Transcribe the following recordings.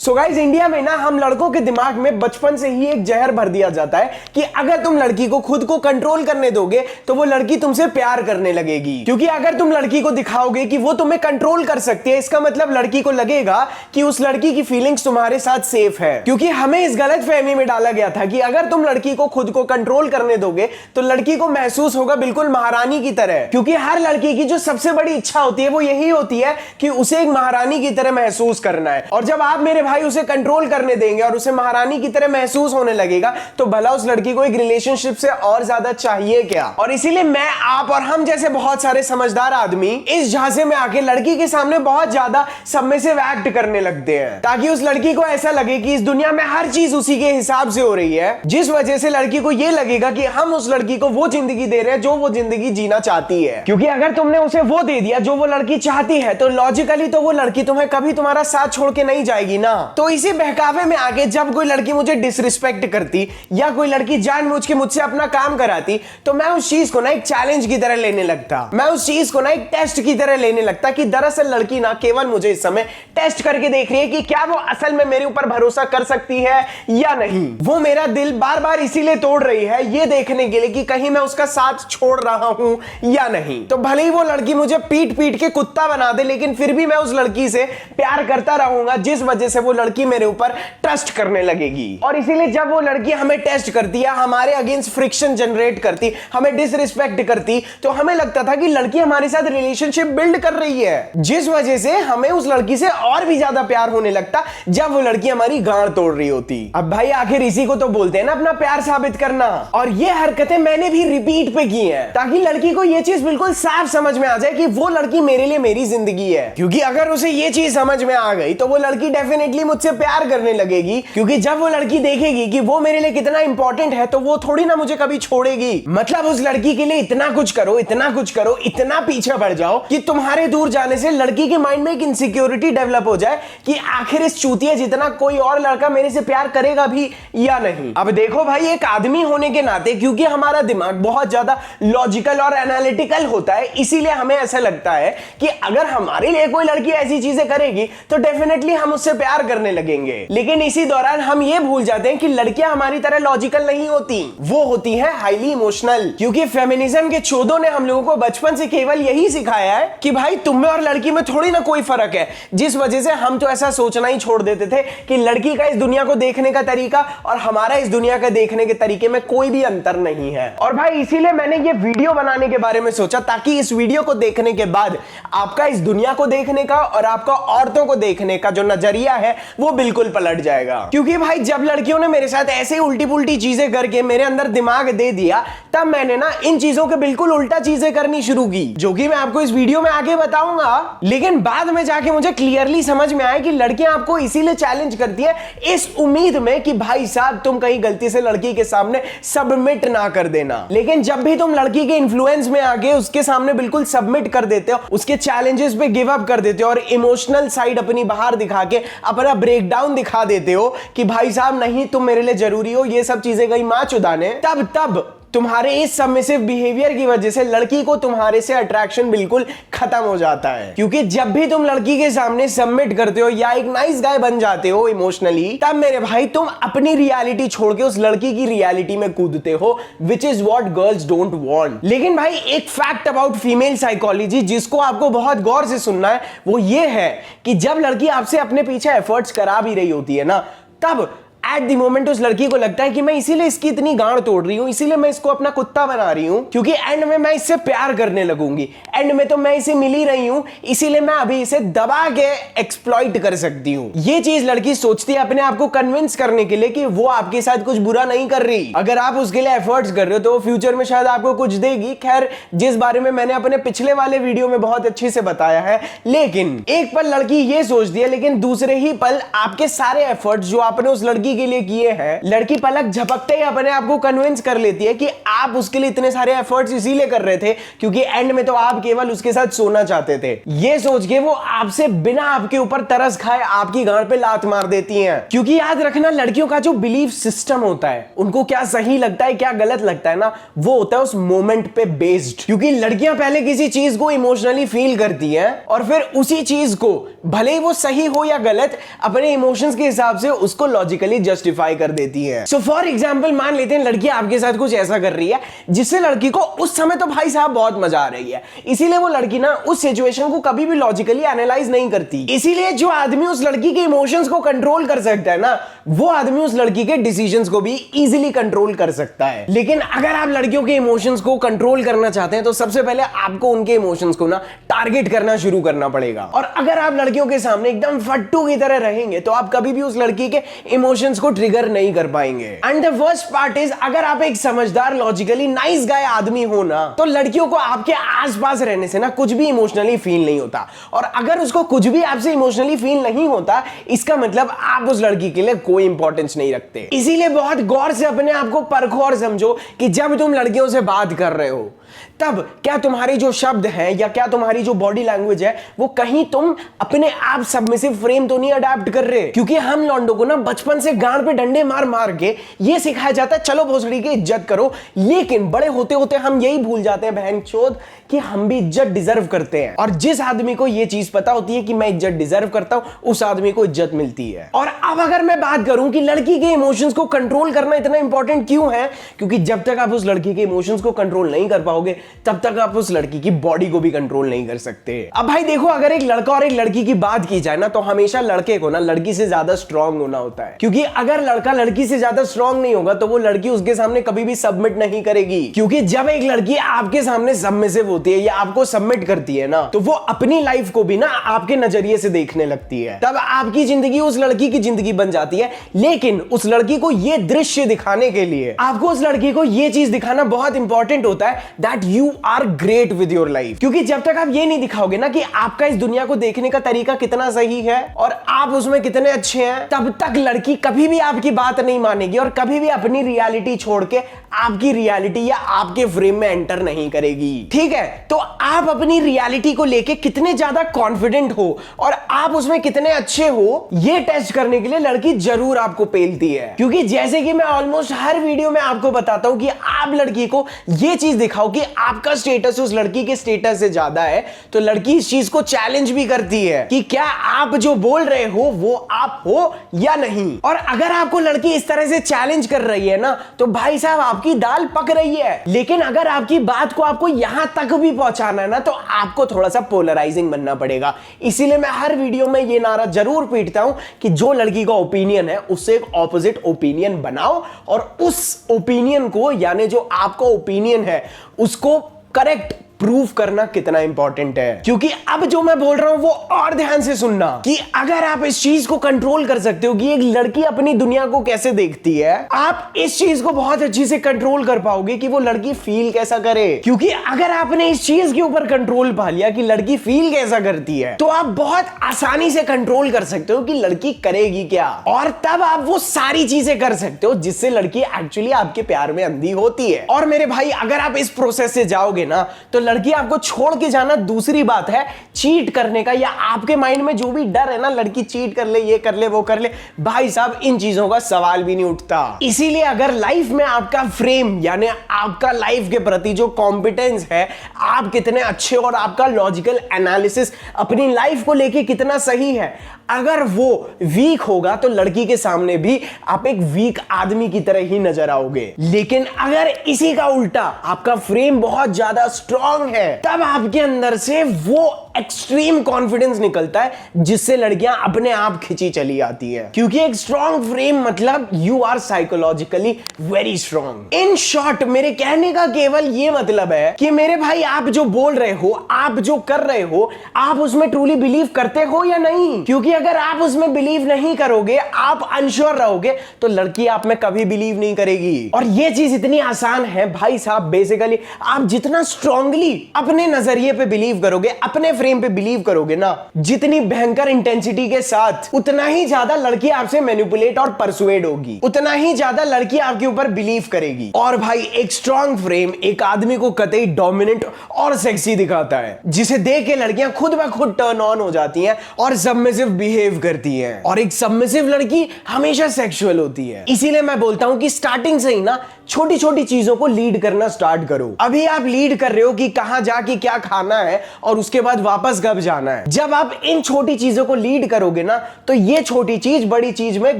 So guys, India में ना हम लड़कों के दिमाग में बचपन से ही एक जहर भर दिया जाता है कि अगर तुम लड़की को खुद को कंट्रोल करने दोगे तो वो लड़की तुमसे प्यार करने लगेगी। क्योंकि अगर तुम लड़की को दिखाओगे कि वो तुम्हें कंट्रोल कर सकती है, इसका मतलब लड़की को लगेगा कि उस लड़की की फीलिंग्स तुम्हारे साथ सेफ है। क्योंकि हमें इस गलत फहमी में डाला गया था कि अगर तुम लड़की को खुद को कंट्रोल करने दोगे तो लड़की को महसूस होगा बिल्कुल महारानी की तरह। क्योंकि हर लड़की की जो सबसे बड़ी इच्छा होती है वो यही होती है कि उसे एक महारानी की तरह महसूस करना है। और जब आप मेरे भाई उसे कंट्रोल करने देंगे और उसे महारानी की तरह महसूस होने लगेगा तो भला उस लड़की को एक रिलेशनशिप से और ज्यादा चाहिए क्या। और इसीलिए मैं, आप और हम जैसे बहुत सारे समझदार आदमी इस झांसे में आके लड़की के सामने बहुत ज्यादा सबमिसिव एक्ट करने लगते हैं ताकि उस लड़की को ऐसा लगे कि इस दुनिया में हर चीज उसी के हिसाब से हो रही है, जिस वजह से लड़की को यह लगेगा कि हम उस लड़की को वो जिंदगी दे रहे हैं जो वो जिंदगी जीना चाहती है। क्योंकि अगर तुमने उसे वो दे दिया जो वो लड़की चाहती है तो लॉजिकली तो वो लड़की तुम्हें कभी तुम्हारा साथ छोड़ के नहीं जाएगी ना। तो इसी बहकावे में आके जब कोई लड़की मुझे डिसरिस्पेक्ट करती या कोई लड़की जानबूझ के मुझसे अपना काम कराती तो मैं उस चीज को ना एक चैलेंज की तरह लेने लगता, मैं उस चीज को ना एक टेस्ट की तरह लेने लगता कि दरअसल लड़की ना केवल मुझे इस समय टेस्ट करके देख रही है कि क्या वो असल में मेरे ऊपर भरोसा कर सकती है या नहीं। वो मेरा दिल बार बार इसीलिए तोड़ रही है ये देखने के लिए कि कहीं मैं उसका साथ छोड़ रहा हूं या नहीं। तो भले ही वो लड़की मुझे पीट पीट के कुत्ता बना दे लेकिन फिर भी मैं उस लड़की से प्यार करता रहूंगा, जिस वजह से वो लड़की मेरे ऊपर ट्रस्ट करने लगेगी। और इसीलिए जब वो लड़की हमें टेस्ट करती है, हमारे अगेंस्ट फ्रिक्शन जनरेट करती, हमें डिसरिस्पेक्ट करती, तो हमें लगता था कि लड़की हमारे साथ रिलेशनशिप बिल्ड कर रही है, जिस वजह से हमें उस लड़की से और भी ज्यादा प्यार होने लगता जब वो लड़की हमारी गांड तोड़ रही होती। अब भाई आखिर इसी को तो बोलते हैं ना अपना प्यार साबित करना। और ये हरकतें मैंने भी रिपीट पे की हैं ताकि लड़की को ये चीज बिल्कुल साफ समझ में आ जाए कि वो लड़की मेरे लिए मेरी जिंदगी है। क्योंकि अगर उसे ये चीज समझ में आ गई तो वो लड़की डेफिनेटली मुझसे प्यार करने लगेगी। क्योंकि जब वो लड़की देखेगी कि वो मेरे लिए कितना इंपॉर्टेंट है तो वो थोड़ी ना मुझे कभी छोड़ेगी। मतलब उस लड़की के लिए इतना कुछ करो, इतना कुछ करो, इतना पीछे बढ़ जाओ कि तुम्हारे दूर जाने से लड़की के माइंड में एक इनसिक्योरिटी डेवलप हो जाए कि आखिर इस चूतिया जितना कोई और लड़का मेरे से प्यार करेगा भी या नहीं। अब देखो भाई, एक आदमी होने के नाते क्योंकि हमारा दिमाग बहुत ज्यादा लॉजिकल और एनालिटिकल होता है, इसीलिए हमें ऐसा लगता है कि अगर हमारे लिए कोई लड़की ऐसी चीजें करेगी तो डेफिनेटली हम उससे प्यार करने लगेंगे। लेकिन इसी दौरान हम ये भूल जाते हैं कि लड़कियां हमारी तरह लॉजिकल नहीं होती, वो होती है हाईली इमोशनल। क्योंकि फेमिनिज्म के चोदों ने हम लोगों को बचपन से केवल यही सिखाया है कि भाई तुम में और लड़की में थोड़ी ना कोई फर्क है, जिस वजह से हम तो ऐसा सोचना ही छोड़ देते थे कि लड़की का इस दुनिया को देखने का तरीका और हमारा इस दुनिया का देखने के तरीके में कोई भी अंतर नहीं है। और भाई इसीलिए मैंने ये वीडियो बनाने के बारे में सोचा ताकि इस वीडियो को देखने के बाद आपका इस दुनिया को देखने का और आपका औरतों को देखने का जो नजरिया है वो बिल्कुल पलट जाएगा। क्योंकि भाई जब लड़कियों ने मेरे साथ ऐसे उल्टी पुल्टी चीजें करके मेरे अंदर दिमाग दे दिया तब मैंने ना इन चीजों के बिल्कुल उल्टा चीजें करनी शुरू की, जो कि मैं आपको इस वीडियो में आगे बताऊंगा। लेकिन बाद में जाके मुझे क्लियरली समझ में आया कि लड़कियां आपको इसीलिए चैलेंज करती है इस उम्मीद में कि भाई साहब तुम कहीं गलती से लड़की के सामने सबमिट ना कर देना। लेकिन जब भी तुम लड़की के इन्फ्लुएंस में आके उसके सामने बिल्कुल सबमिट कर देते हो, उसके चैलेंजेस पे गिव अप कर देते हो और इमोशनल साइड अपनी बाहर दिखा के अपना ब्रेकडाउन दिखा देते हो कि भाई साहब नहीं तुम मेरे लिए जरूरी हो, ये सब चीजें गई मां चुदाने, तब तुम्हारे इस सबमिसिव बिहेवियर की वजह से लड़की को तुम्हारे से अट्रैक्शन बिल्कुल खत्म हो जाता है। क्योंकि जब भी तुम लड़की के सामने सबमिट करते हो या एक नाइस गाय बन जाते हो इमोशनली, तब मेरे भाई तुम अपनी रियलिटी छोड़ के उस लड़की की रियलिटी में कूदते हो, विच is what girls don't want. लेकिन भाई एक फैक्ट अबाउट फीमेल साइकोलॉजी जिसको आपको बहुत गौर से सुनना है वो ये है कि जब लड़की आपसे अपने पीछे एफर्ट्स करा भी रही होती है ना, तब एट द मोमेंट उस लड़की को लगता है कि मैं इसीलिए इसकी इतनी गांड तोड़ रही हूं, इसीलिए मैं इसको अपना कुत्ता बना रही हूं क्योंकि एंड में मैं इससे प्यार करने लगूंगी, एंड में तो मैं इसे मिल ही रही हूं इसीलिए मैं अभी इसे दबा के एक्सप्लॉइट कर सकती हूं। ये चीज लड़की सोचती है अपने आप को कन्विंस करने के लिए कि वो आपके साथ कुछ बुरा नहीं कर रही। अगर आप उसके लिए एफर्ट्स कर रहे हो तो वो फ्यूचर में शायद आपको कुछ देगी, खैर जिस बारे में मैंने अपने पिछले वाले वीडियो में बहुत अच्छे से बताया है। लेकिन एक पल लड़की ये सोचती है लेकिन दूसरे ही पल आपके सारे एफर्ट्स जो आपने उस लड़की के लिए किए हैं, लड़की पलक झपकते ही अपने आप को कन्विंस कर लेती है कि आप उसके लिए इतने सारे एफर्ट्स इसीलिए कर रहे थे क्योंकि एंड में तो आप केवल उसके साथ सोना चाहते थे। ये सोच के वो आपसे बिना आपके ऊपर तरस खाए आपकी गांड पे लात मार देती हैं। क्योंकि याद रखना लड़कियों का जो बिलीफ सिस्टम होता है, उनको क्या सही लगता है क्या गलत लगता है ना, वो होता है उस मोमेंट पे बेस्ड। क्योंकि लड़कियां पहले किसी चीज को इमोशनली फील करती हैं और फिर उसी चीज को भले ही वो सही हो या गलत, अपने इमोशंस के हिसाब से उसको लॉजिकली जस्टिफाई कर देती है। सो फॉर एग्जाम्पल मान लेते हैं लड़की आपके साथ कुछ ऐसा कर रही है जिससे लड़की को उस समय तो भाई साहब बहुत मजा आ रही है, इसीलिए वो लड़की ना उस सिचुएशन को कभी भी लॉजिकली एनालाइज नहीं करती। इसीलिए जो आदमी उस लड़की के इमोशंस को कंट्रोल कर सकता है ना, वो आदमी उस लड़की के डिसीजंस को भी इजीली कंट्रोल कर सकता है। लेकिन अगर आप लड़कियों के इमोशंस को कंट्रोल करना चाहते हैं तो सबसे पहले आपको उनके इमोशंस को ना टारगेट करना शुरू करना पड़ेगा। और अगर आप लड़कियों के सामने एकदम फट्टू की तरह रहेंगे तो आप कभी भी उस लड़की के इमोशंस को ट्रिगर नहीं कर पाएंगे। And the worst part is, अगर आप एक समझदार लॉजिकली नाइस गाय आदमी हो ना, तो लड़कियों को आपके आसपास रहने से ना कुछ भी इमोशनली फील नहीं होता। और अगर उसको कुछ भी आपसे इमोशनली फील नहीं होता, इसका मतलब आप उस लड़की के लिए कोई इंपॉर्टेंस नहीं रखते। इसीलिए बहुत गौर से अपने आप को परखो और समझो कि जब तुम लड़कियों से बात कर रहे हो तब क्या तुम्हारे जो शब्द हैं या क्या तुम्हारी जो बॉडी लैंग्वेज है वो कहीं तुम अपने आप सबमिसिव फ्रेम तो नहीं अडैप्ट कर रहे। क्योंकि हम लौंडों को ना बचपन से गांड पे डंडे मार मार के ये सिखाया जाता है चलो भोसड़ी की इज्जत करो, लेकिन बड़े होते होते हम यही भूल जाते हैं बहनचोद कि हम भी इज्जत डिजर्व करते हैं। और जिस आदमी को ये चीज पता होती है कि मैं इज्जत डिजर्व करता हूं, उस आदमी को इज्जत मिलती है। और अब अगर मैं बात करूं कि लड़की के इमोशंस को कंट्रोल करना इतना इंपॉर्टेंट क्यों है, क्योंकि जब तक आप उस लड़की के इमोशंस को कंट्रोल नहीं कर पाओगे तब तक आप उस लड़की की बॉडी को भी कंट्रोल नहीं कर सकते। अब भाई देखो, अगर एक लड़का और एक लड़की की बात की जाए ना, तो हमेशा लड़के को ना लड़की से ज्यादा स्ट्रांग होना होता है। क्योंकि अगर लड़का लड़की से ज्यादा स्ट्रांग नहीं होगा तो वो लड़की उसके सामने कभी भी सबमिट नहीं करेगी। क्योंकि जब एक लड़की आपके सामने सबमिसिव होती है या आपको सबमिट करती है ना, तो वो अपनी लाइफ को भी ना आपके नजरिए से देखने लगती है। तब आपकी जिंदगी उस लड़की की जिंदगी बन जाती है। लेकिन उस लड़की को ये दृश्य दिखाने के लिए आपको उस लड़की को ये चीज दिखाना बहुत इंपॉर्टेंट होता है that you are great with your life. क्योंकि जब तक आप ये नहीं दिखाओगे ना कि आपका इस दुनिया को देखने का तरीका कितना सही है और आप उसमें कितने अच्छे हैं, तब तक लड़की कभी भी आपकी बात नहीं मानेगी और कभी भी अपनी रियलिटी छोड़ के आपकी रियलिटी या आपके फ्रेम में एंटर नहीं करेगी। ठीक है, तो आप अपनी रियलिटी को लेके कितने ज्यादा कॉन्फिडेंट हो और आप उसमें कितने अच्छे हो, ये टेस्ट करने के लिए लड़की जरूर आपको पेलती है। क्योंकि जैसे कि मैं ऑलमोस्ट हर वीडियो में आपको बताता हूं कि आप लड़की को ये चीज दिखाओ कि आपका स्टेटस उस लड़की के स्टेटस से ज्यादा है, तो लड़की इस चीज को चैलेंज भी करती है कि क्या आप जो बोल रहे हो वो आप हो या नहीं। और अगर आपको लड़की इस तरह से चैलेंज कर रही है ना, तो भाई साहब आपकी दाल पक रही है। लेकिन अगर आपकी बात को आपको यहां तक भी पहुंचाना है ना, तो आपको थोड़ा सा पोलराइजिंग बनना पड़ेगा। इसीलिए मैं हर वीडियो में ये नारा जरूर पीटता हूं कि जो लड़की का ओपिनियन है उससे एक ऑपोजिट ओपिनियन बनाओ और उस ओपिनियन को, यानी जो आपका ओपिनियन है, उसको करेक्ट प्रूफ करना कितना इंपॉर्टेंट है। क्योंकि अब जो मैं बोल रहा हूं वो और ध्यान से सुनना कि अगर आप इस चीज को कंट्रोल कर सकते हो कि एक लड़की अपनी दुनिया को कैसे देखती है, आप इस चीज को बहुत अच्छी से कंट्रोल कर पाओगे कि वो लड़की फील कैसा करे। क्योंकि अगर आपने इस चीज के ऊपर कंट्रोल पा लिया कि लड़की फील कैसा करती है, तो आप बहुत आसानी से कंट्रोल कर सकते हो कि लड़की करेगी क्या, और तब आप वो सारी चीजें कर सकते हो जिससे लड़की एक्चुअली आपके प्यार में अंधी होती है। और मेरे भाई, अगर आप इस प्रोसेस से जाओगे ना, तो लड़की आपको छोड़ के जाना दूसरी बात है। चीट करने का या आपके माइंड में जो भी डर है ना, लड़की चीट कर ले, ये कर ले, वो कर ले, भाई साहब इन चीजों का सवाल भी नहीं उठता। इसीलिए अगर लाइफ में आपका फ्रेम, यानी आपका लाइफ के प्रति जो कॉम्पिटेंस है, आप कितने अच्छे और आपका लॉजिकल एनालिसिस अपनी लाइफ को लेके कितना सही है, अगर वो वीक होगा तो लड़की के सामने भी आप एक वीक आदमी की तरह ही नजर आओगे। लेकिन अगर इसी का उल्टा आपका फ्रेम बहुत ज्यादा स्ट्रांग है, तब आपके अंदर से वो एक्सट्रीम कॉन्फिडेंस निकलता है जिससे लड़कियां अपने आप खिंची चली आती है। क्योंकि एक स्ट्रांग फ्रेम मतलब you are psychologically very strong. In short, मेरे कहने का केवल ये मतलब है कि मेरे भाई, आप जो बोल रहे हो, आप जो कर रहे हो, आप उसमें ट्रूली बिलीव करते हो या नहीं। क्योंकि अगर आप उसमें बिलीव नहीं करोगे, आप अनश्योर रहोगे, तो लड़की आप में कभी बिलीव नहीं करेगी। और ये चीज इतनी आसान है भाई साहब। बेसिकली आप जितना स्ट्रांगली अपने नजरिए पे बिलीव करोगे, अपने फ्रेम पे बिलीव करोगे ना, जितनी भयंकर इंटेंसिटी के साथ, उतना ही ज्यादा लड़की आपसे मैनिपुलेट और परसुएड होगी, उतना ही ज्यादा लड़की आपके ऊपर बिलीव करेगी। और भाई, एक स्ट्रांग फ्रेम एक आदमी को कतई डोमिनेंट और सेक्सी दिखाता है, जिसे देख के लड़कियां खुद ब खुद टर्न ऑन हो जाती हैं और सबमिसिव बिहेव करती हैं। और एक सबमिसिव लड़की हमेशा सेक्सुअल होती है। इसीलिए मैं बोलता हूं कि स्टार्टिंग से ही ना छोटी छोटी चीजों को लीड करना स्टार्ट करो। अभी आप लीड कर रहे हो कि कहां जाके क्या खाना है, और उसके बाद वापस कब जाना है। जब आप इन छोटी चीजों को लीड करोगे ना, तो ये छोटी चीज बड़ी चीज में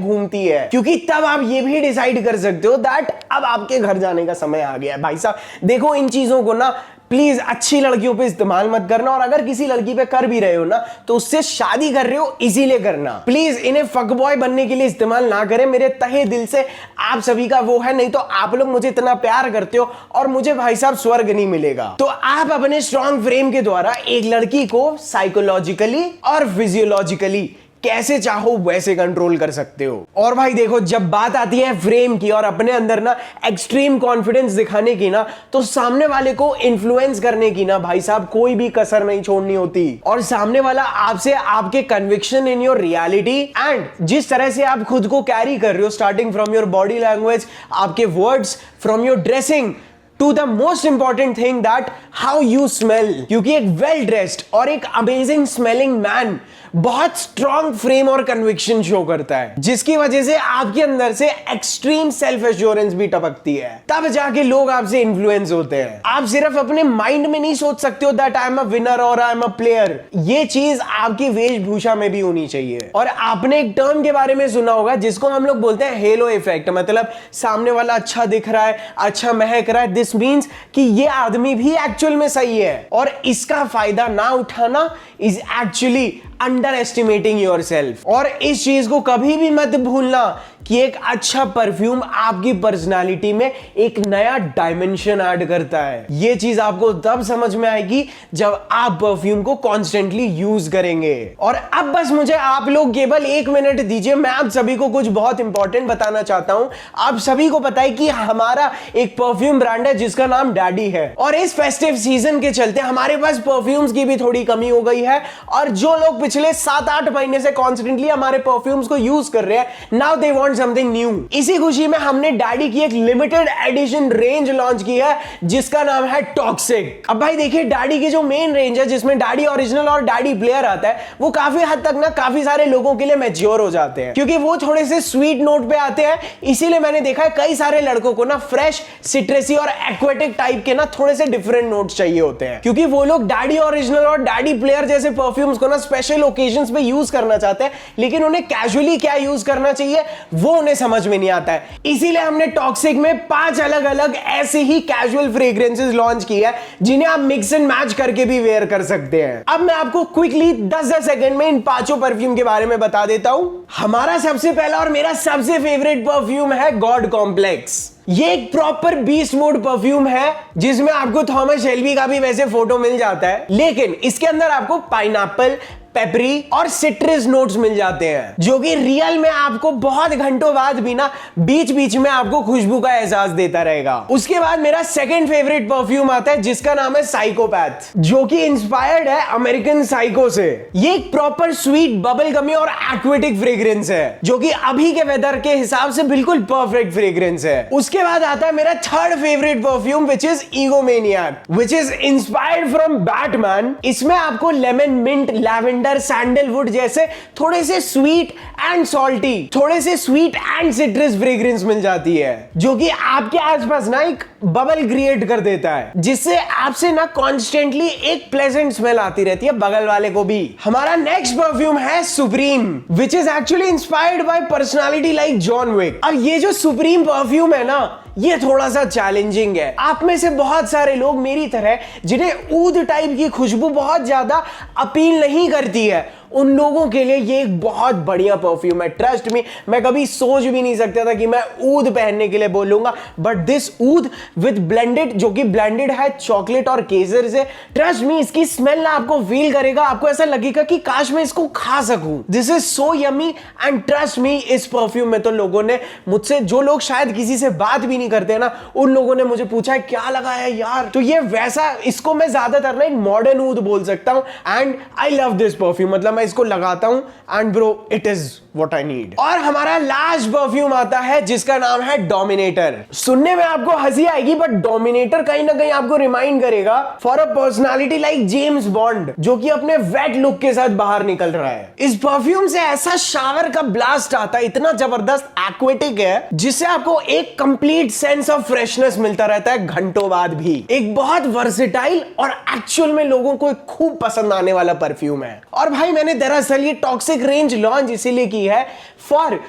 घूमती है, क्योंकि तब आप ये भी डिसाइड कर सकते हो दैट अब आपके घर जाने का समय आ गया है। भाई साहब देखो, इन चीजों को ना प्लीज अच्छी लड़कियों पे इस्तेमाल मत करना, और अगर किसी लड़की पे कर भी रहे हो ना, तो उससे शादी कर रहे हो इसीलिए करना। प्लीज इन्हें फक बॉय बनने के लिए इस्तेमाल ना करें। मेरे तहे दिल से आप सभी का वो है, नहीं तो आप लोग मुझे इतना प्यार करते हो और मुझे भाई साहब स्वर्ग नहीं मिलेगा। तो आप अपने स्ट्रॉन्ग फ्रेम के द्वारा एक लड़की को साइकोलॉजिकली और फिजियोलॉजिकली कैसे चाहो वैसे कंट्रोल कर सकते हो। और भाई देखो, जब बात आती है फ्रेम की और अपने अंदर ना एक्सट्रीम कॉन्फिडेंस दिखाने की ना, तो सामने वाले को इन्फ्लुएंस करने की ना भाई साहब कोई भी कसर नहीं छोड़नी होती। और सामने वाला आपसे आपके conviction in your reality and जिस तरह से आप खुद को कैरी कर रहे हो, starting from your body language, आपके words, from your dressing to the most important thing that how you smell. क्योंकि एक वेल ड्रेस्ड और एक अमेजिंग स्मेलिंग मैन बहुत स्ट्रॉन्ग फ्रेम और कन्विक्शन शो करता है, जिसकी वजह से आपके अंदर से एक्सट्रीम सेल्फ एश्योरेंस भी टपकती है। तब जाके लोग आपसे इन्फ्लुएंस होते हैं। आप सिर्फ अपने माइंड में नहीं सोच सकते हो that I am a winner और आई एम अ प्लेयर, ये चीज आपकी वेशभूषा में भी होनी चाहिए। और आपने एक टर्म के बारे में सुना होगा जिसको हम लोग बोलते हैं हेलो इफेक्ट, मतलब सामने वाला अच्छा दिख रहा है, अच्छा महक रहा है, दिस मीन्स कि ये आदमी भी एक्चुअल में सही है। और इसका फायदा ना उठाना is actually under estimating your self. और इस चीज को कभी भी मत भूलना कि एक अच्छा परफ्यूम आपकी पर्सनालिटी में एक नया डायमेंशन ऐड करता है। ये चीज आपको तब समझ में आएगी जब आप परफ्यूम को कॉन्स्टेंटली यूज करेंगे। और अब बस मुझे आप लोग केवल 1 मिनट दीजिए, मैं आप सभी को कुछ बहुत इंपॉर्टेंट बताना चाहता हूं। आप सभी को पता है कि हमारा एक परफ्यूम ब्रांड है जिसका नाम डैडी है, और इस फेस्टिव सीजन के चलते हमारे पास परफ्यूम्स की भी थोड़ी कमी हो गई है। और जो लोग पिछले 7-8 महीने से कॉन्स्टेंटली हमारे परफ्यूम्स को यूज कर रहे हैं, now they want something new. इसी खुशी में हमने डैडी की एक लिमिटेड एडिशन रेंज लॉन्च की है जिसका नाम है टॉक्सिक। अब भाई देखिए, डैडी की जो मेन रेंज है जिसमें डैडी ओरिजिनल और डैडी प्लेयर आता है, वो काफी हद तक ना काफी सारे लोगों के लिए मैच्योर हो जाते हैं, क्योंकि वो थोड़े से स्वीट नोट पे आते हैं। इसीलिए मैंने देखा है कई सारे लड़कों को ना फ्रेश, सिट्रसी और एक्वेटिक टाइप के ना थोड़े से डिफरेंट नोट्स चाहिए होते हैं, क्योंकि वो लोग डैडी ओरिजिनल और डैडी प्लेयर जैसे परफ्यूम्स को ना स्पेशल ओकेजन्स पे यूज करना चाहते हैं, लेकिन उन्हें कैजुअली क्या यूज करना चाहिए वो उन्हें समझ में नहीं आता है। इसीलिए हमने टॉक्सिक में 5 अलग अलग ऐसे ही कैजुअल फ्रेग्रेंसेस लॉन्च की है जिन्हें आप मिक्स एंड मैच करके भी वेयर कर सकते हैं। अब मैं आपको क्विकली 10 सेकंड में इन 5 परफ्यूम के बारे में बता देता हूं। हमारा सबसे पहला और मेरा सबसे फेवरेट परफ्यूम है गॉड कॉम्प्लेक्स। ये एक प्रॉपर बीस्ट मोड परफ्यूम है जिसमें आपको थॉमस शेल्बी का भी वैसे फोटो मिल जाता है, लेकिन इसके अंदर आपको पाइनएप्पल, पेपरी और सिट्रस नोट्स मिल जाते हैं, जो कि रियल में आपको बहुत घंटों बाद भी ना बीच बीच में आपको खुशबू का एहसास देता रहेगा। उसके बाद मेरा सेकंड फेवरेट परफ्यूम आता है जिसका नाम है साइकोपैथ, जो कि इंस्पायर्ड है अमेरिकन साइको से। ये एक प्रॉपर स्वीट, बबल गमी और एक्वेटिक फ्रेग्रेंस है, जो कि अभी के वेदर के हिसाब से बिल्कुल परफेक्ट फ्रेग्रेंस है। उसके बाद आता है मेरा third favourite perfume which is Egomaniac, which is inspired from Batman. इसमें आपको लेमन, मिंट, लैवेंडर, सैंडलवुड जैसे थोड़े से स्वीट एंड सॉल्टी, थोड़े से स्वीट एंड सिट्रस फ्रेग्रेंस मिल जाती है, जो कि आपके आसपास ना एक बबल क्रिएट कर देता है, जिससे आपसे ना कॉन्स्टेंटली एक प्लेजेंट स्मेल आती रहती है बगल वाले को भी। हमारा नेक्स्ट परफ्यूम है supreme, which is actually inspired by personality like John Wick. और ये जो सुप्रीम परफ्यूम है ना, ये थोड़ा सा चैलेंजिंग है। आप में से बहुत सारे लोग मेरी तरह जिन्हें ऊद टाइप की खुशबू बहुत ज्यादा अपील नहीं करती है, उन लोगों के लिए ये एक बहुत बढ़िया परफ्यूम है। ट्रस्ट मी, मैं कभी सोच भी नहीं सकता था कि मैं ऊद पहनने के लिए बोलूंगा, बट दिस ऊद विद ब्लेंडेड, जो कि ब्लेंडेड है चॉकलेट और केसर से। ट्रस्ट मी, इसकी स्मेल ना आपको फील करेगा, आपको ऐसा लगेगा कि काश मैं इसको खा सकूं। This is so yummy and trust me, इस परफ्यूम में तो लोगों ने मुझसे, जो लोग शायद किसी से बात भी नहीं करते ना, उन लोगों ने मुझे पूछा है क्या लगा है यार। तो ये वैसा, इसको मैं ज्यादातर ना एक मॉडर्न ऊद बोल सकता हूं and I love this perfume. मतलब मैं इसको लगाता हूं and bro it is what I need. और हमारा लास्ट परफ्यूम आता है जिसका नाम है डोमिनेटर। सुनने में आपको हंसी आएगी बट डोमिनेटर कहीं ना कहीं आपको रिमाइंड करेगा for a personality like James bond, जो कि अपने वेट लुक के साथ बाहर निकल रहा है। इस परफ्यूम से ऐसा शावर का ब्लास्ट आता है, इतना जबरदस्त एक्वेटिक है, जिससे आपको एक कंप्लीट सेंस ऑफ फ्रेशनेस मिलता रहता है घंटों बाद भी। एक बहुत वर्सेटाइल और एक्चुअल में लोगों को खूब पसंद आने वाला परफ्यूम है। और भाई मैंने दरअसल ये टॉक्सिक रेंज लॉन्च इसीलिए की है फॉर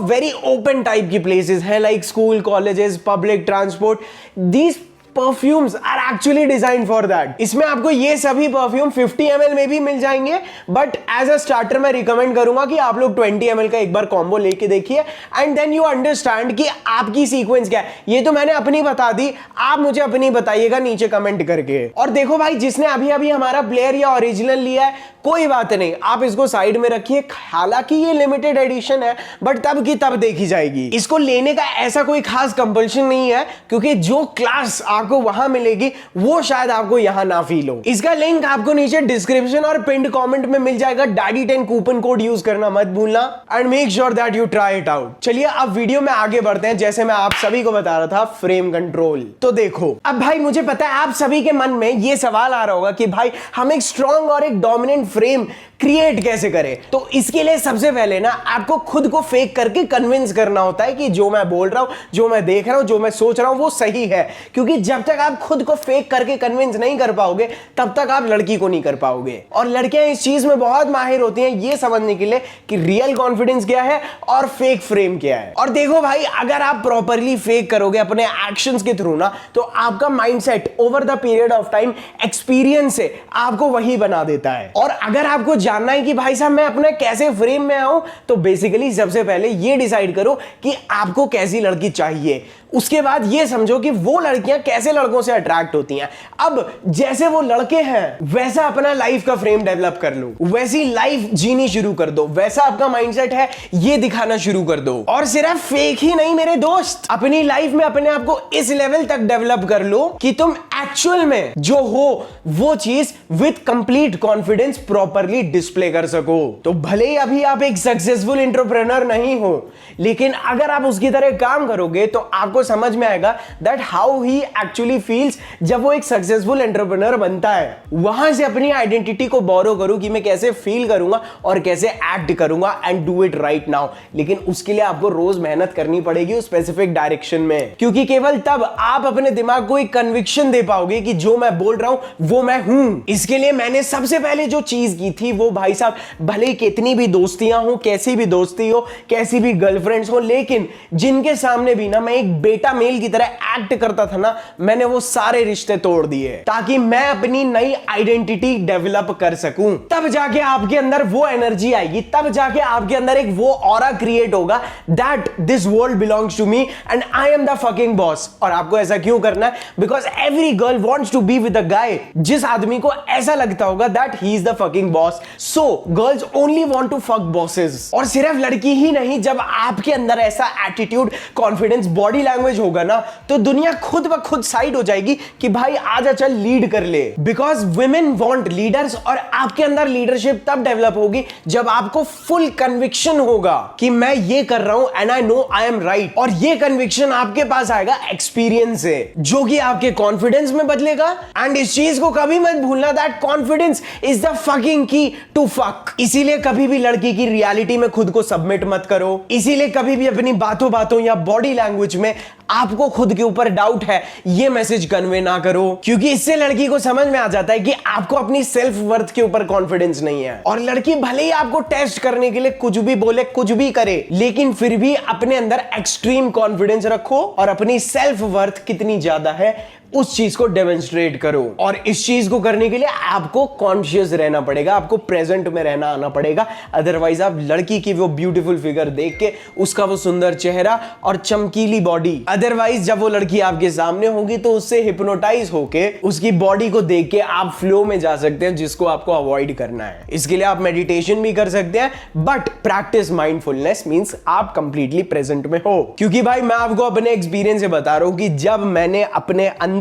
वेरी ओपन टाइप की प्लेसेस है, like school, colleges, public transport. These perfumes are actually design for that. इसमें आपको ये सभी परफ्यूम 50 ml में भी मिल जाएंगे, बट एज अ स्टार्टर मैं रिकमेंड करूंगा कि आप लोग 20 ml का एक बार कॉम्बो लेके देखिए एंड देन यू अंडरस्टैंड कि आपकी सीक्वेंस क्या है। ये तो मैंने अपनी बता दी, आप मुझे अपनी बताइएगा नीचे कमेंट करके। और देखो भाई, जिसने अभी अभी हमारा प्लेयर या ओरिजिनल लिया है कोई बात नहीं, आप इसको साइड में रखिए। हालांकि ये लिमिटेड एडिशन है बट तब की तब देखी जाएगी। इसको लेने का ऐसा कोई खास कंपल्शन नहीं है, क्योंकि जो क्लास आपको वहां मिलेगी वो शायद आपको यहां ना फील हो। इसका लिंक आपको नीचे डिस्क्रिप्शन और पिंड कमेंट में मिल जाएगा। Daddy10 कूपन कोड यूज करना मत भूलना and make sure that you try it out. चलिए अब वीडियो में आगे बढ़ते हैं। जैसे मैं आप सभी को बता रहा था फ्रेम कंट्रोल, तो देखो अब भाई मुझे पता है आप सभी के मन में ये सवाल आ रहा होगा कि भाई हम एक स्ट्रॉन्ग और एक डोमिनेंट फ्रेम क्रिएट कैसे करें। तो इसके लिए सबसे पहले ना आपको खुद को फेक करके कन्विंस करना होता है कि जो मैं बोल रहा हूं, जो मैं देख रहा हूं, जो मैं सोच रहा हूं वो सही है। क्योंकि जब तक आप खुद को फेक करके कन्विंस नहीं कर पाओगे तब तक आप लड़की को नहीं कर पाओगे। और लड़कियां इस चीज में बहुत माहिर होती हैं ये समझने के लिए कि रियल कॉन्फिडेंस क्या है और फेक फ्रेम क्या है। और देखो भाई, अगर आप प्रॉपरली फेक करोगे अपने एक्शंस के थ्रू ना, तो आपका mindset over the period of time experience से आपको वही बना देता है। और अगर आपको जानना है कि भाई साहब मैं अपने कैसे फ्रेम में आऊं, तो बेसिकली सबसे पहले ये डिसाइड करो कि आपको कैसी लड़की चाहिए। उसके बाद ये समझो कि वो लड़कियां कैसे लड़कों से अट्रैक्ट होती हैं। अब जैसे वो लड़के हैं वैसा अपना लाइफ का फ्रेम डेवलप कर लो, वैसी लाइफ जीनी शुरू कर दो, वैसा आपका माइंडसेट है ये दिखाना शुरू कर दो। और सिर्फ फेक ही नहीं मेरे दोस्त, अपनी लाइफ में अपने आप को इस लेवल तक डेवलप कर लो कि तुम एक्चुअल में जो हो वो चीज with complete confidence properly display कर सको। तो भले ही अभी आप एक सक्सेसफुल एंटरप्रेन्योर नहीं हो, लेकिन अगर आप उसकी तरह काम करोगे तो आपको समझ में आएगा that how he actually feels जब वो एक सक्सेसफुल एंटरप्रेन्योर बनता है। वहां से अपनी आइडेंटिटी को बोरो करो कि मैं कैसे फील करूंगा और कैसे एक्ट करूंगा and do it right now. लेकिन उसके लिए आपको रोज मेहनत करनी पड़ेगी उस स्पेसिफिक डायरेक्शन में, क्योंकि केवल तब आप अपने दिमाग को एक कन्विक्शन दे पाओगे कि जो मैं बोल रहा हूं वो मैं हूं। इसके लिए मैंने सबसे पहले जो चीज की थी वो भाई साहब, भले कितनी भी दोस्तियां हो, कैसी भी दोस्ती हो, कैसी भी गर्लफ्रेंड्स हो, लेकिन जिनके सामने भी ना मैं एक बेटा मेल की तरह एक्ट करता था ना, मैंने वो सारे रिश्ते तोड़ दिए ताकि मैं अपनी नई आइडेंटिटी डेवलप कर सकूं। तब जाके आपके अंदर वो एनर्जी आएगी, तब जाके आपके अंदर एक वो ऑरा क्रिएट होगा that this world belongs to me and I am the fucking boss. और आपको ऐसा क्यों करना है? Because every girl wants to be with a guy. जिस आदमी को ऐसा लगता होगा that he is the fucking boss, so girls only want to fuck bosses. और सिर्फ लड़की ही नहीं, जब आपके अंदर ऐसा एटीट्यूड, कॉन्फिडेंस, बॉडी लैंग्वेज होगा ना, तो दुनिया खुद ब खुद साइड हो जाएगी कि भाई आजा चल लीड कर ले। Because women want leaders. और आपके अंदर लीडरशिप तब डेवलप होगी जब आपको फुल कन्विक्शन होगा कि मैं ये कर रहा हूं and I know I am right. और ये कन्विक्शन आपके पास आएगा एक्सपीरियंस से, जो कि आपके कॉन्फिडेंस में बदलेगा। एंड इस चीज को कभी मत भूलना that confidence is the fucking की टू फक। इसीलिए कभी भी लड़की की रियलिटी में खुद को सबमिट मत करो। इसीलिए कभी भी अपनी बातों बातों या बॉडी लैंग्वेज में आपको खुद के ऊपर डाउट है ये मैसेज कन्वे ना करो, क्योंकि इससे लड़की को समझ में आ जाता है कि आपको अपनी सेल्फ वर्थ के ऊपर कॉन्फिडेंस नहीं है। और लड़की भले ही आपको टेस्ट करने के लिए कुछ भी बोले, कुछ भी करे, लेकिन फिर भी अपने अंदर एक्सट्रीम कॉन्फिडेंस रखो और अपनी सेल्फ वर्थ कितनी ज्यादा है उस चीज को डेमोन्स्ट्रेट करो। और इस चीज को करने के लिए आपको कॉन्शियस रहना पड़ेगा, आपको प्रेजेंट में रहना आना पड़ेगा। अदरवाइज आप लड़की की वो ब्यूटीफुल फिगर देख के, उसका वो सुंदर चेहरा और चमकीली बॉडी, अदरवाइज जब वो लड़की आपके सामने होगी तो उससे हिप्नोटाइज होके उसकी बॉडी को देख के आप फ्लो में जा सकते हैं, जिसको आपको अवॉइड करना है। इसके लिए आप मेडिटेशन भी कर सकते हैं, बट प्रैक्टिस माइंडफुलनेस मींस आप कंप्लीटली प्रेजेंट में हो। क्योंकि भाई मैं आपको अपने एक्सपीरियंस से बता रहा हूं कि जब मैंने अपने अंदर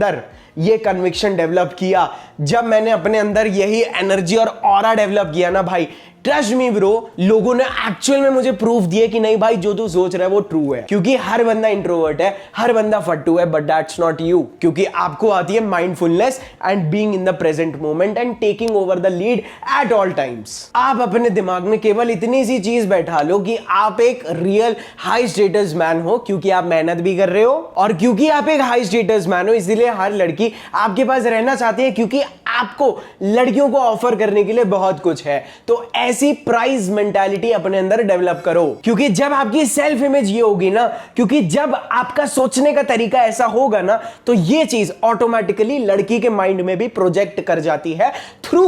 ये कन्विक्शन डेवलप किया, जब मैंने अपने अंदर यही एनर्जी और ऑरा डेवलप किया ना भाई, ट्रस्ट मी ब्रो, लोगों ने एक्चुअल में मुझे प्रूफ दिया कि नहीं भाई जो तू सोच रहा है वो ट्रू है। क्योंकि हर बंदा इंट्रोवर्ट है, हर बंदा फट्टू है, बट दैट्स नॉट यू। क्योंकि आपको आती है mindfulness and being in the present moment and taking over the lid at all times. आप अपने दिमाग में केवल इतनी सी चीज बैठा लो कि आप एक रियल हाई स्टेटस मैन हो, क्योंकि आप मेहनत भी कर रहे हो, और क्योंकि आप एक हाई स्टेटस मैन हो इसीलिए हर लड़की आपके पास रहना चाहती है, क्योंकि आपको लड़कियों को ऑफर करने के लिए बहुत कुछ है। तो ऐसी प्राइस मेंटालिटी अपने अंदर डेवलप करो, क्योंकि जब आपकी सेल्फ इमेज ये होगी ना, क्योंकि जब आपका सोचने का तरीका ऐसा होगा ना, तो ये चीज ऑटोमेटिकली लड़की के माइंड में भी प्रोजेक्ट कर जाती है through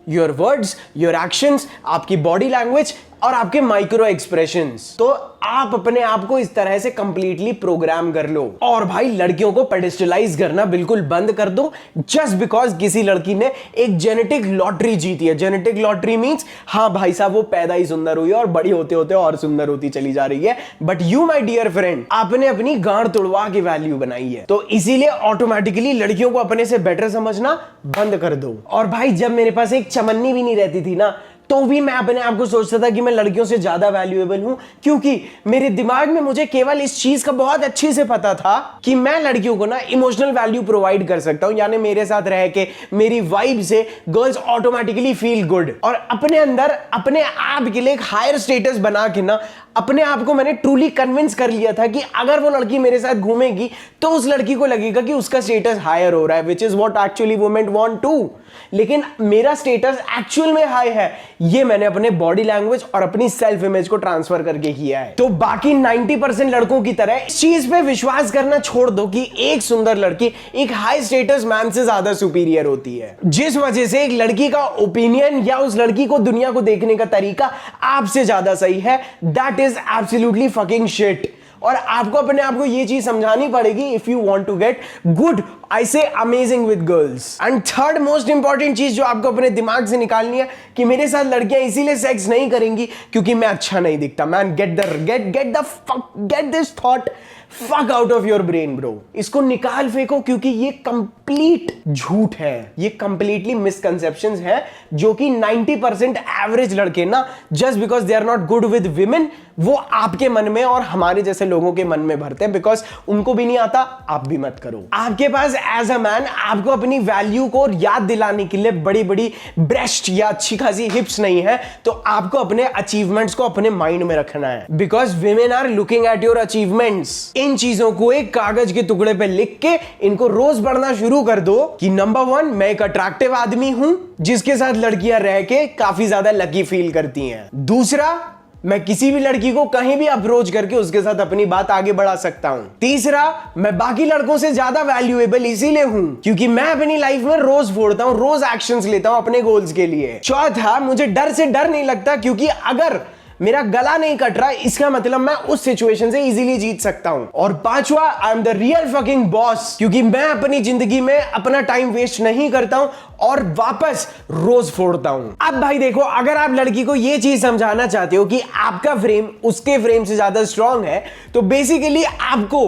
your words, your actions, आपकी बॉडी लैंग्वेज और आपके माइक्रो एक्सप्रेशंस। तो आप अपने आप को इस तरह से कंप्लीटली प्रोग्राम कर लो। और भाई लड़कियों को पेडिस्टलाइज करना बिल्कुल बंद कर दो जस्ट बिकॉज किसी लड़की ने एक जेनेटिक लॉटरी जीती है। जेनेटिक लॉटरी मींस हाँ भाई साहब वो पैदा ही सुंदर हुई है और बड़ी होते होते और सुंदर होती चली जा रही है, but you my dear friend आपने अपनी गांड तुड़वा के वैल्यू बनाई है। तो इसीलिए ऑटोमेटिकली लड़कियों को अपने से बेटर समझना बंद कर दो। और भाई जब मेरे पास एक चमन्नी भी नहीं रहती थी ना, तो भी मैं अपने आप को सोचता था कि मैं लड़कियों से ज्यादा वैल्यूएबल हूं, क्योंकि मेरे दिमाग में मुझे केवल इस चीज का बहुत अच्छे से पता था कि मैं लड़कियों को ना इमोशनल वैल्यू प्रोवाइड कर सकता हूं। यानी मेरे साथ रह के मेरी वाइब से गर्ल्स ऑटोमेटिकली फील गुड, और अपने अंदर अपने आप के लिए एक हायर स्टेटस बना के ना अपने आप को मैंने ट्रूली कन्विंस कर लिया था कि अगर वो लड़की मेरे साथ घूमेगी तो उस लड़की को लगेगा कि उसका स्टेटस हायर हो रहा है, which is what actually women want to. लेकिन मेरा स्टेटस एक्चुअल में हाई है, ये मैंने अपने बॉडी लैंग्वेज और अपनी सेल्फ इमेज को ट्रांसफर करके किया है। तो बाकी 90% लड़कों की तरह इस चीज पे विश्वास करना छोड़ दो कि एक सुंदर लड़की एक हाई स्टेटस मैन से ज्यादा सुपीरियर होती है, जिस वजह से एक लड़की का ओपिनियन या उस लड़की को दुनिया को देखने का तरीका आपसे ज्यादा सही है। That is absolutely fucking shit. और आपको अपने आप को ये चीज समझानी पड़ेगी if you want to get good, I say amazing with girls. And third most important चीज जो आपको अपने दिमाग से निकालनी है कि मेरे साथ लड़कियां इसीलिए सेक्स नहीं करेंगी क्योंकि मैं अच्छा नहीं दिखता। Main get this thought fuck out of your brain bro. इसको निकाल फेंको, क्योंकि ये कंप्लीट झूठ है, ये कंप्लीटली मिसकंसेप्शंस है जो कि 90% एवरेज लड़के ना just because they are not good with women वो आपके मन में और हमारे जैसे लोगों के मन में भरते हैं, बिकॉज उनको भी नहीं आता, आप भी मत करो। आपके पास एज अ मैन आपको अपनी वैल्यू को याद दिलाने के लिए बड़ी बड़ी ब्रेस्ट या अच्छी खासी हिप्स नहीं है, तो आपको अपने अचीवमेंट्स को अपने माइंड में रखना है, because women are looking at your achievements. इन चीजों को एक कागज के टुकड़े पे लिख के इनको रोज पढ़ना शुरू कर दो कि नंबर 1 मैं एक अट्रैक्टिव आदमी हूं जिसके साथ लड़कियां रह के काफी ज्यादा लकी फील करती हैं। दूसरा, मैं किसी भी लड़की को कहीं भी अप्रोच करके उसके साथ अपनी बात आगे बढ़ा सकता हूं। तीसरा, मैं बाकी लड़कों से ज्यादा वैल्यूएबल इसीलिए हूं क्योंकि मैं अपनी लाइफ में रोज फोड़ता हूं, रोज एक्शंस लेता हूं अपने गोल्स के लिए। चौथा, मुझे डर से डर नहीं लगता क्योंकि अगर मेरा गला नहीं कट रहा इसका मतलब मैं उस सिचुएशन से इजीली जीत सकता हूं। और पांचवा, आई am the real fucking boss क्योंकि मैं अपनी जिंदगी में अपना टाइम वेस्ट नहीं करता हूं और वापस रोज फोड़ता हूं। अब भाई देखो, अगर आप लड़की को यह चीज समझाना चाहते हो कि आपका फ्रेम उसके फ्रेम से ज्यादा स्ट्रांग है, तो बेसिकली आपको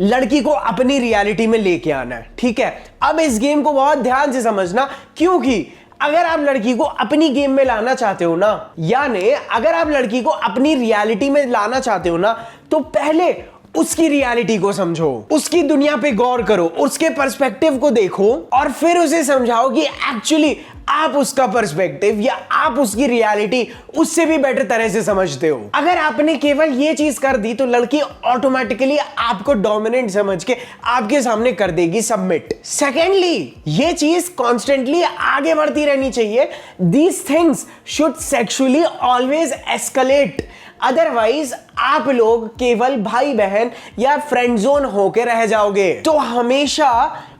लड़की को अपनी रियलिटी में लेके आना है, ठीक है। अब इस गेम को बहुत ध्यान से समझना, क्योंकि अगर आप लड़की को अपनी गेम में लाना चाहते हो ना, यानी अगर आप लड़की को अपनी रियलिटी में लाना चाहते हो ना, तो पहले उसकी रियलिटी को समझो, उसकी दुनिया पे गौर करो, उसके पर्सपेक्टिव को देखो और फिर उसे समझाओ कि एक्चुअली आप उसका पर्सपेक्टिव या आप उसकी रियलिटी उससे भी बेटर तरह से समझते हो। अगर आपने केवल ये चीज कर दी तो लड़की ऑटोमेटिकली आपको डोमिनेंट समझ के आपके सामने कर देगी सबमिट। सेकेंडली, ये चीज कॉन्स्टेंटली आगे बढ़ती रहनी चाहिए। These things should sexually always escalate, otherwise आप लोग केवल भाई बहन या फ्रेंड जोन होके रह जाओगे। तो हमेशा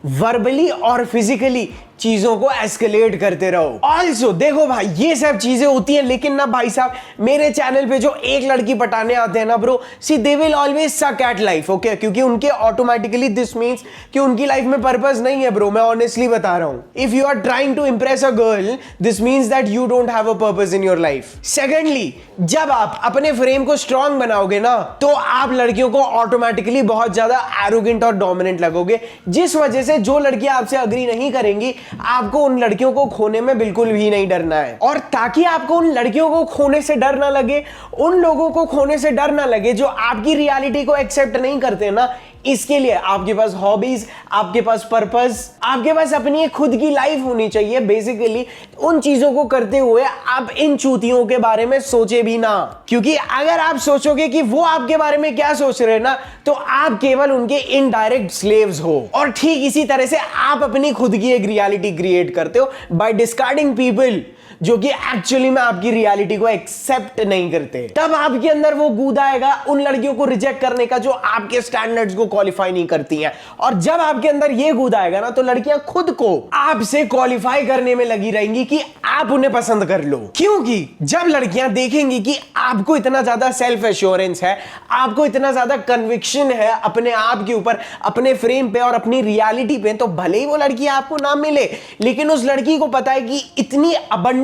वर्बली और फिजिकली चीजों को एस्केलेट करते रहो। ऑल्सो देखो भाई, ये सब चीजें होती हैं, लेकिन ना भाई साहब मेरे चैनल पे जो एक लड़की पटाने आते हैं ना bro, see they will always suck at life, okay, क्योंकि उनके ऑटोमेटिकली दिस मींस कि उनकी लाइफ में पर्पस नहीं है ब्रो। मैं ऑनेस्टली बता रहा हूं, if you are trying to impress a girl, this means that you don't have a purpose in your life. Secondly, जब आप अपने फ्रेम को स्ट्रांग बनाओगे ना तो आप लड़कियों को ऑटोमेटिकली बहुत ज्यादा एरोगेंट और डोमिनेंट लगोगे, जिस वजह से जो लड़कियां आपसे अग्री नहीं करेंगी, आपको उन लड़कियों को खोने में बिल्कुल भी नहीं डरना है। और ताकि आपको उन लड़कियों को खोने से डर ना लगे, उन लोगों को खोने से डर ना लगे जो आपकी रियलिटी को एक्सेप्ट नहीं करते ना, इसके लिए आपके पास हॉबीज, आपके पास पर्पस, आपके पास अपनी एक खुद की लाइफ होनी चाहिए। बेसिकली उन चीजों को करते हुए आप इन चूतियों के बारे में सोचे भी ना, क्योंकि अगर आप सोचोगे कि वो आपके बारे में क्या सोच रहे हैं ना, तो आप केवल उनके इनडायरेक्ट स्लेव्स हो। और ठीक इसी तरह से आप अपनी खुद की एक रियलिटी क्रिएट करते हो बाय डिस्कार्डिंग पीपल जो कि एक्चुअली में आपकी रियलिटी को एक्सेप्ट नहीं करते। तब आपके अंदर वो कूद आएगा उन लड़कियों को रिजेक्ट करने का जो आपके स्टैंडर्ड्स को क्वालिफाई नहीं करती हैं। और जब आपके अंदर ये कूद आएगा ना, तो लड़कियां खुद को आपसे क्वालिफाई करने में लगी रहेंगी कि आप उन्हें पसंद कर लो। क्योंकि जब लड़कियां देखेंगी कि आपको इतना ज्यादा सेल्फ एश्योरेंस है, आपको इतना ज्यादा कन्विक्शन है अपने आप के ऊपर, अपने फ्रेम पे और अपनी रियलिटी पे, तो भले ही वो लड़की आपको ना मिले, लेकिन उस लड़की को पता है कि इतनी अबंडेंट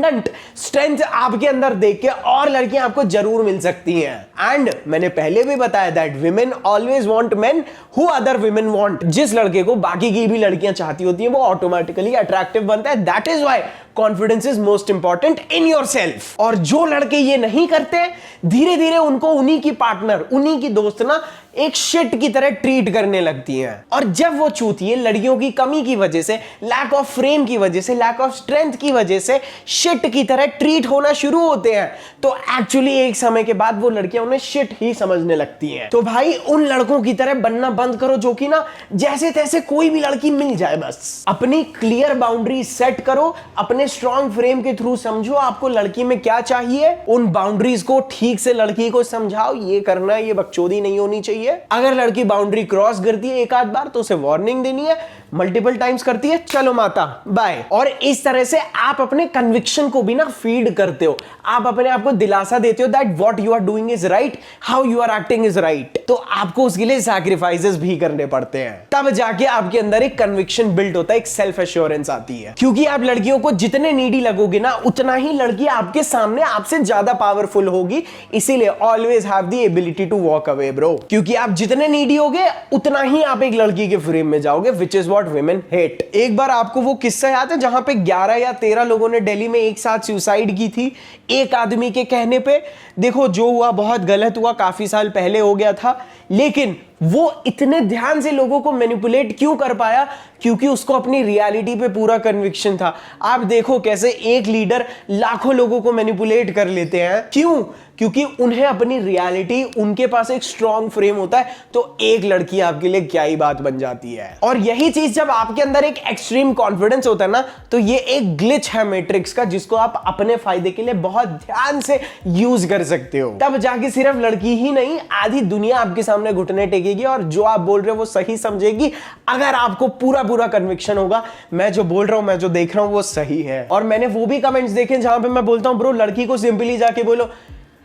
स्ट्रेंथ आपके अंदर देख के और लड़कियां आपको जरूर मिल सकती हैं। एंड मैंने पहले भी बताया that women always want men who other women want. जिस लड़के को बाकी की भी लड़कियां चाहती होती हैं, वो ऑटोमेटिकली अट्रैक्टिव बनता है। That is why confidence is most important in yourself. और जो लड़के ये नहीं करते, धीरे धीरे उनको उन्हीं की पार्टनर, उन्हीं की दोस्त ना एक शिट की तरह ट्रीट करने लगती हैं। और जब वो चूतिए लड़कियों की कमी की वजह से, लैक ऑफ फ्रेम की वजह से, लैक ऑफ स्ट्रेंथ की वजह से शिट की तरह ट्रीट होना शुरू होते हैं, तो एक्चुअली एक समय के बाद वो लड़कियां उन्हें शिट ही समझने लगती हैं। तो भाई उन लड़कों की तरह बनना बंद करो जो कि ना जैसे तैसे कोई भी लड़की मिल जाए, बस अपनी क्लियर बाउंड्री सेट करो, अपने स्ट्रॉन्ग फ्रेम के थ्रू समझो आपको लड़की में क्या चाहिए, उन बाउंड्रीज को ठीक से लड़की को समझाओ, ये करना है, ये बकचोदी नहीं होनी चाहिए। अगर लड़की बाउंड्री क्रॉस करती है एक आध बार, तो उसे वार्निंग देनी है। मल्टीपल टाइम्स करती है, चलो माता बाय। और इस तरह से आप अपने कन्विक्शन को भी ना फीड करते हो, आप अपने आप को दिलासा देते हो that what you are doing is right, how you are acting is right. तो आपको उसके लिए सैक्रिफाइसेस भी करने पड़ते हैं, तब जाके आपके अंदर एक कन्विक्शन बिल्ड होता है, एक सेल्फ एश्योरेंस आती है। क्योंकि आप लड़कियों को जितने नीडी लगोगे ना, उतना ही लड़की आपके सामने आपसे ज्यादा पावरफुल होगी। इसीलिए always have the ability to walk away bro, क्योंकि आप जितने नीडी होगे उतना ही आप एक लड़की के फ्रेम में जाओगे, विच इज व्हाट women hate। एक बार आपको वो किस्सा याद है जहां पे 11 या 13 लोगों ने दिल्ली में एक साथ सुसाइड की थी एक आदमी के कहने पे। देखो जो हुआ बहुत गलत हुआ, काफी साल पहले हो गया था, लेकिन वो इतने ध्यान से लोगों को मैनिपुलेट क्यों कर पाया? क्योंकि उसको अपनी रियलिटी पे पूरा कन्विक्शन था। आप देखो कैसे एक लीडर लाखों लोगों को मैनिपुलेट कर लेते हैं, क्यों? क्योंकि उन्हें अपनी रियलिटी, उनके पास एक स्ट्रॉन्ग फ्रेम होता है, तो एक लड़की आपके लिए क्या ही बात बन जाती है। और यही चीज जब आपके अंदर एक एक्सट्रीम कॉन्फिडेंस होता है ना, तो ये एक ग्लिच है मैट्रिक्स का, जिसको आप अपने फायदे के लिए बहुत ध्यान से यूज कर सकते हो। तब जाके सिर्फ लड़की ही नहीं, आधी दुनिया आपके सामने घुटने टेकेगी और जो आप बोल रहे हो वो सही समझेगी, अगर आपको पूरा पूरा कन्विक्शन होगा मैं जो बोल रहा हूं, मैं जो देख रहा हूं वो सही है। और मैंने वो भी कमेंट्स देखे जहां पे मैं बोलता हूं ब्रो, लड़की को सिंपली जाके बोलो,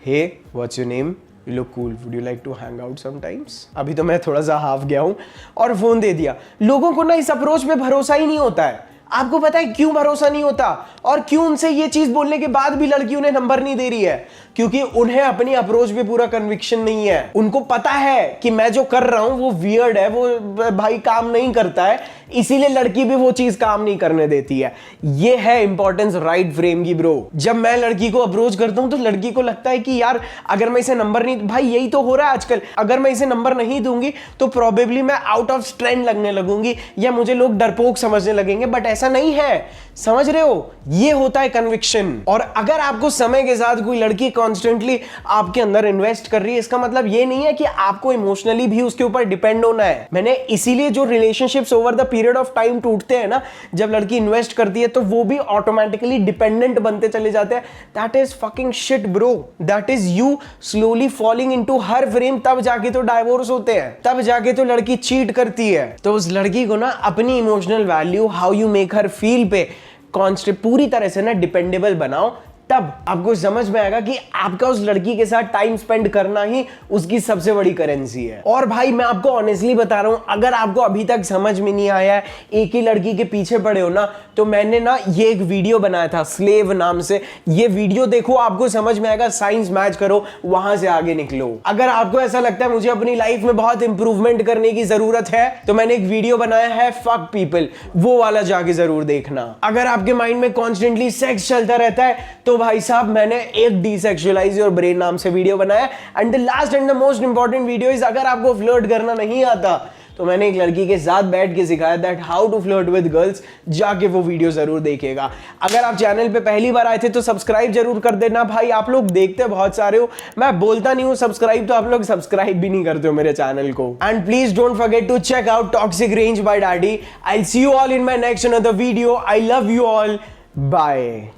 hey what's your name, you look cool, would you like to hang out sometimes. अभी तो मैं थोड़ा सा हाफ गया हूं और फोन दे दिया। लोगों को ना इस अप्रोच पे भरोसा ही नहीं होता है। आपको पता है क्यों भरोसा नहीं होता और क्यों उनसे ये चीज बोलने के बाद भी लड़की उन्हें नंबर नहीं दे रही है? क्योंकि उन्हें अपनी अप्रोच पे पूरा कन्विक्शन नहीं है। उनको पता है कि मैं जो कर रहा हूं वो वियर्ड है, वो भाई काम नहीं करता है, इसीलिए लड़की भी वो चीज काम नहीं करने देती है। ये है इंपॉर्टेंस राइट फ्रेम की ब्रो। जब मैं लड़की को अप्रोच करता हूं तो लड़की को लगता है कि यार अगर मैं इसे नंबर नहीं, भाई यही तो हो रहा है आजकल, अगर मैं इसे नंबर नहीं दूंगी तो प्रोबेबली मैं आउट ऑफ स्ट्रेंथ लगने लगूंगी या मुझे लोग डरपोक समझने लगेंगे, बट ऐसा नहीं है। समझ रहे हो? ये होता है कन्विक्शन। और अगर आपको समय के साथ कोई लड़की कॉन्स्टेंटली आपके अंदर इन्वेस्ट कर रही है, इसका मतलब ये नहीं है कि आपको इमोशनली भी उसके ऊपर डिपेंड होना है। मैंने इसीलिए जो relationships over the period of time टूटते हैं ना, जब लड़की इन्वेस्ट करती है तो वो भी ऑटोमेटिकली डिपेंडेंट बनते चले जाते हैं। That is fucking shit bro, that is you slowly falling into her frame. तब जाके तो डाइवोर्स होते हैं, तब जाके तो लड़की चीट करती है। तो उस लड़की को ना अपनी emotional value, how you make her feel पे कॉन्स्टेंट पूरी तरह से ना डिपेंडेबल बनाओ, तब आपको समझ में आएगा कि आपका उस लड़की के साथ टाइम स्पेंड करना ही उसकी सबसे बड़ी करेंसी है। और भाई मैं आपको ऑनेस्टली बता रहा हूं, अगर आपको अभी तक समझ में नहीं आया है, एक ही लड़की के पीछे पड़े हो ना, तो मैंने ना ये एक वीडियो बनाया था स्लेव नाम से। ये वीडियो देखो, आपको समझ में आएगा, साइंस मैच करो, वहां से आगे निकलो। अगर आपको ऐसा लगता है मुझे अपनी लाइफ में बहुत इंप्रूवमेंट करने की जरूरत है, तो मैंने एक वीडियो बनाया है फक पीपल, वो वाला जाके जरूर देखना। अगर आपके माइंड में कॉन्स्टेंटली सेक्स चलता रहता है, तो भाई साहब मैंने एक डीसेक्सुअलाइज योर ब्रेन नाम से वीडियो बनाया। And the last and the most important video is, अगर आपको फ्लर्ट करना नहीं आता तो मैंने एक लड़की के साथ बैठ के सिखाया that how to flirt with girls, जाके वो वीडियो जरूर देखिएगा। अगर आप चैनल पे पहली बार आए थे तो सब्सक्राइब जरूर कर देना भाई, आप लोग देखते बहुत सारे हो, मैं बोलता नहीं हूं सब्सक्राइब, तो आप लोग सब्सक्राइब भी नहीं करते हो मेरे चैनल को। And please don't forget to check out toxic range by daddy. I see you all in my next another video. I love you all, bye.